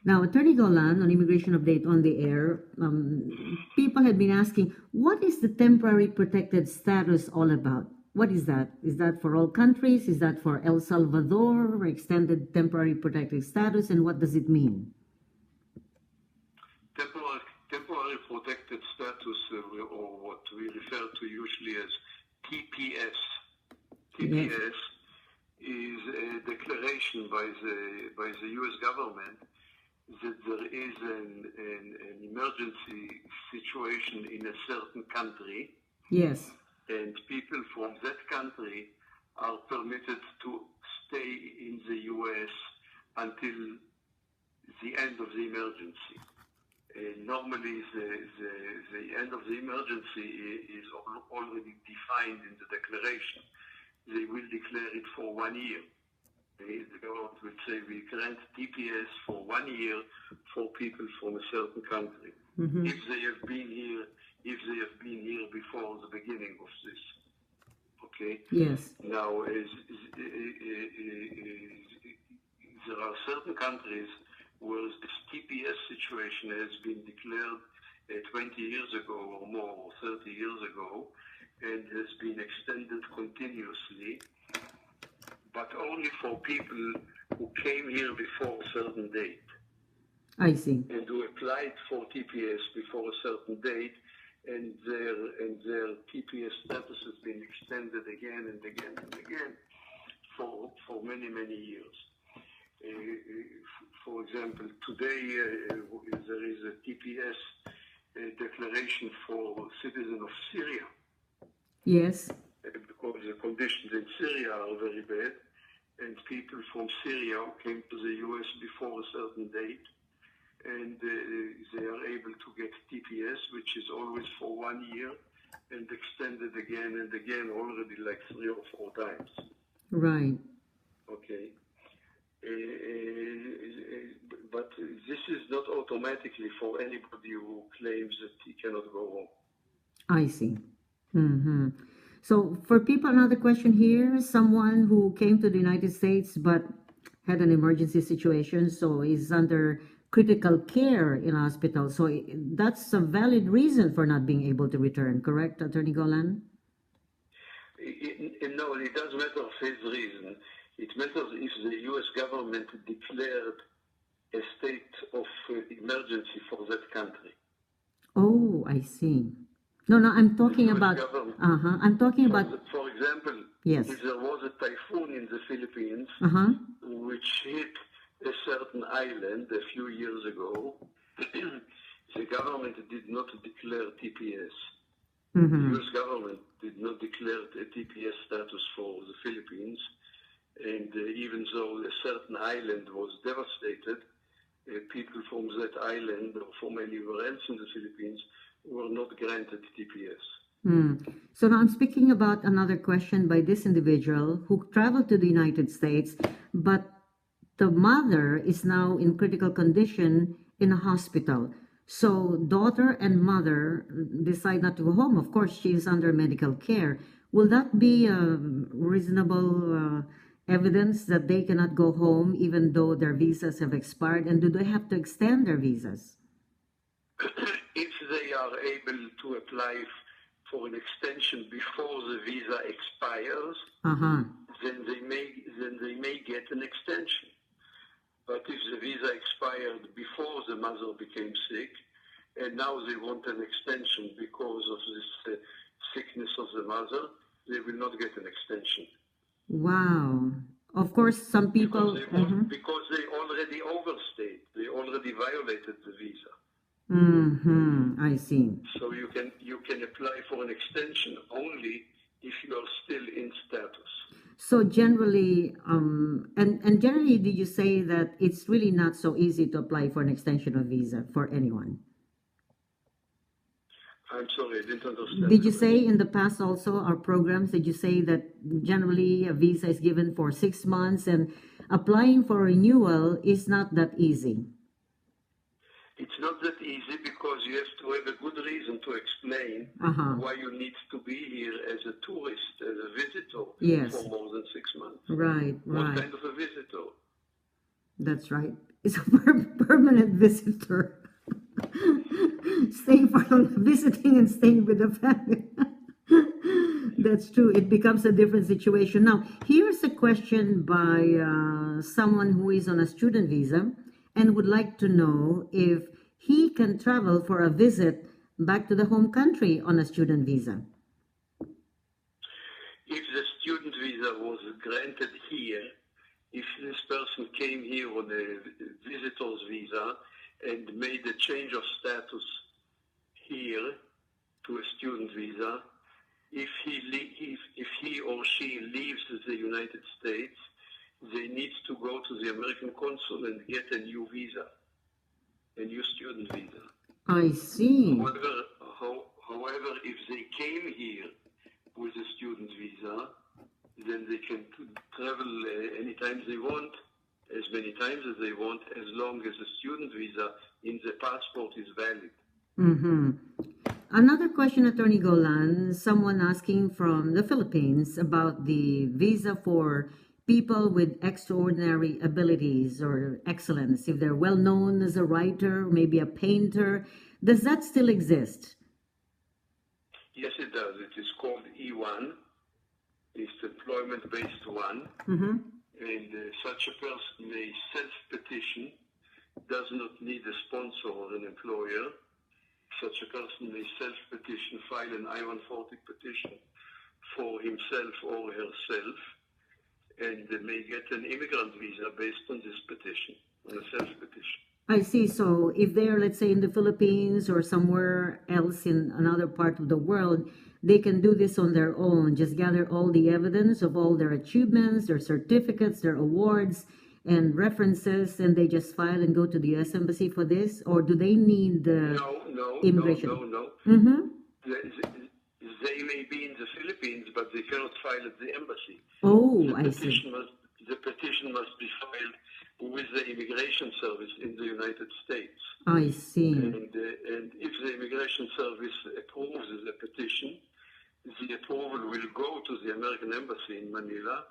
Now, Attorney Golan, on Immigration Update on the Air, people have been asking, what is the temporary protected status all about? What is that? Is that for all countries? Is that for El Salvador, extended temporary protected status? And what does it mean? Temporary protected status, or what we refer to usually as TPS. TPS is a declaration by the U.S. government that there is an emergency situation in a certain country. Yes. And people from that country are permitted to stay in the U.S. until the end of the emergency. Normally, the end of the emergency is already defined in the declaration. They will declare it for 1 year. The government will say we grant TPS for 1 year for people from a certain country, if they have been here before the beginning of this. Okay. Yes. Now, there are certain countries where this TPS situation has been declared 20 years ago or more, or 30 years ago, and has been extended continuously, but only for people who came here before a certain date. I see. And who applied for TPS before a certain date, and their TPS status has been extended again and again and again for many, many years. For example, today there is a TPS declaration for citizens of Syria. Yes. Because the conditions in Syria are very bad, and people from Syria came to the U.S. before a certain date, and they are able to get TPS, which is always for 1 year, and extended again and again, already like 3 or 4 times. Right. Okay. But this is not automatically for anybody who claims that he cannot go home. I see. So for people, another question here, someone who came to the United States but had an emergency situation, so is under critical care in a hospital. So that's a valid reason for not being able to return, correct, Attorney Golan? No, it doesn't matter of his reason. It matters if the U.S. government declared a state of emergency for that country. Oh, I see. No, I'm talking about. I'm talking about. For example, yes. If there was a typhoon in the Philippines, which hit a certain island a few years ago, the government did not declare TPS. The U.S. government did not declare a TPS status for the Philippines, and even though a certain island was devastated, people from that island or from anywhere else in the Philippines were not granted TPS. So now I'm speaking about another question by this individual who traveled to the United States, but the mother is now in critical condition in a hospital. So daughter and mother decide not to go home. Of course, she is under medical care. Will that be a reasonable evidence that they cannot go home even though their visas have expired? And do they have to extend their visas? If they are able to apply for an extension before the visa expires, then they may get an extension. But if the visa expired before the mother became sick, and now they want an extension because of this sickness of the mother, they will not get an extension. Wow. Of course, some people... Because they already overstayed. They already violated the visa. I see. So you can apply for an extension only if you are still in status. So generally, and generally, did you say that it's really not so easy to apply for an extension of visa for anyone? I'm sorry, I didn't understand. Did you say in the past also, our programs, did you say that generally a visa is given for 6 months and applying for renewal is not that easy? It's not that easy because you have to have a good reason to explain why you need to be here as a tourist, as a visitor for more than 6 months. Right. What kind of a visitor? That's right. It's a permanent visitor. Staying for visiting and staying with the family. That's true. It becomes a different situation. Now, here's a question by someone who is on a student visa and would like to know if he can travel for a visit back to the home country on a student visa. If the student visa was granted here, if this person came here on a visitor's visa and made a change of status here to a student visa, if he or she leaves the United States, they need to go to the American consul and get a new visa, a new student visa. I see. However, if they came here with a student visa, then they can travel anytime they want, as many times as they want, as long as the student visa in the passport is valid. Mm-hmm. Another question, Attorney Golan, someone asking from the Philippines about the visa for people with extraordinary abilities or excellence. If they're well known as a writer, maybe a painter, does that still exist? Yes, it does. It is called E1. It's employment-based one. Mm-hmm. And such a person may self-petition, does not need a sponsor or an employer. Such a person may self-petition, file an I-140 petition for himself or herself, and may get an immigrant visa based on this petition, on a self-petition. I see. So if they're, let's say, in the Philippines or somewhere else in another part of the world, they can do this on their own, just gather all the evidence of all their achievements, their certificates, their awards, and references, and they just file and go to the U.S. Embassy for this? Or do they need the immigration? No. Mm-hmm. They may be in the Philippines, but they cannot file at the embassy. Oh, I see. The petition must be filed with the immigration service in the United States. I see. And if the immigration service approves the petition, the approval will go to the American embassy in Manila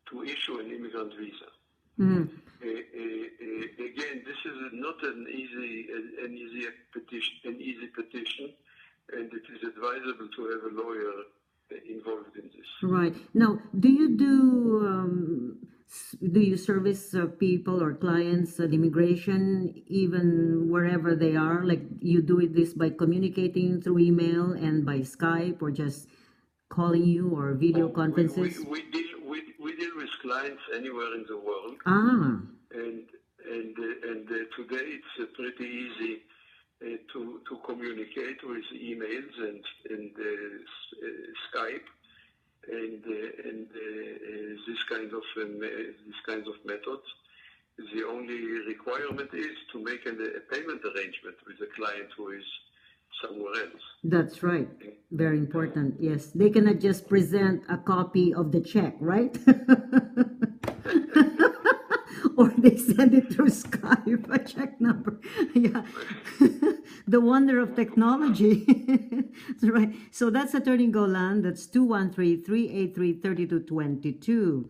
to issue an immigrant visa. Mm. Again, this is not an easy petition, and it is advisable to have a lawyer involved in this. Right. Now, do you service people or clients at immigration even wherever they are? Like you do this by communicating through email and by Skype or just calling you or video conferences? We deal with clients anywhere in the world. Ah. And today it's pretty easy to communicate with emails and Skype and this kinds of methods. The only requirement is to make a payment arrangement with the client who is somewhere else. That's right. Very important. Yes. They cannot just present a copy of the check, right? Or they send it through Skype, a check number. Yeah. The wonder of technology. That's right. So that's Attorney Golan. That's 213-383-3222.